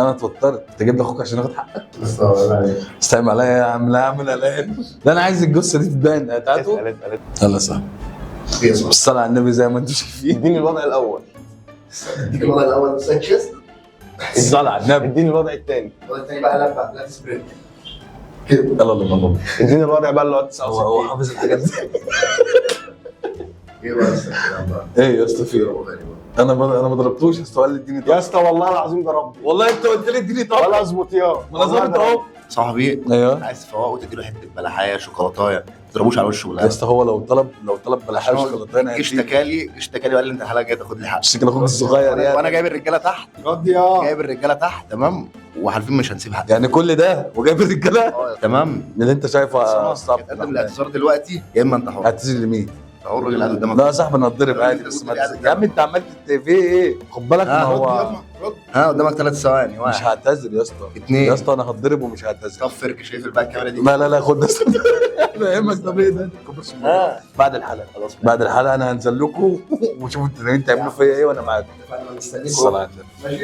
انا اتوترت، تجيب لي اخوك عشان اخد حقك؟ استغفر استعمل عليا يا عم، لا اعمل قلقان. لا انا عايز الجثه دي تبان هتاعته. يلا صح. بالصلاه على النبي زي ما انتم شايفين. اديني الوضع الاول. اديك الوضع الاول سايد تشيست. الصلاه على النبي. اديني الوضع الثاني. الوضع الثاني بقى لا سبرنت كده. يلا الله. اديني الوضع بقى اللي هو هو 69. حافظ الحاجات دي. ايه بقى الكلام بقى؟ ايه يا اسطى في ايه؟ انا ما ضربتوش يا اسطى، قال لي اديني يا طب. اسطى والله العظيم ضربني. والله انت قلت لي اديني طب. ولا اظبط يا ما انا ظابط اهو. صاحبي ايوه عايز تفوقه تديله حته بلحايه شوكولاتايه، ما تضربوش على وشه يا بالقلم. اسطى، هو لو طلب بلحاش شوكولاتين جيش تكالي وقال لي انت حالك جاي تاخد لي حق. مش كده اخوك الصغير يعني. وانا جايب الرجاله تحت، رد يا جايب الرجاله تحت تمام، وعارفين مش هنسيب حد. يعني كل ده وجايب الرجاله تمام. اللي انت شايفه يا خلاص تقدم الاعتذار دلوقتي يا اما انت حر. اعتذر لمين؟ اهو الراجل قاعد قدامك. لا يا صاحبي انا هتضرب عادي، بس ما يا عم انت عمال في ايه؟ خد بالك ما هو ها قدامك 3 ثواني. مش واحد هعتذر يا اسطى. 2 يا اسطى انا هتضرب ومش هعتذر. طب فرك شايف بقى الكاميرا دي. لا خد بس. فاهمك. طب ايه ده؟ بعد الحلقه خلاص، بعد الحلقه انا هنزل لكم وشوفوا انتوا ناويين تعملوا فيا ايه وانا معاكم. مستنيكم. الصلاه على النبي.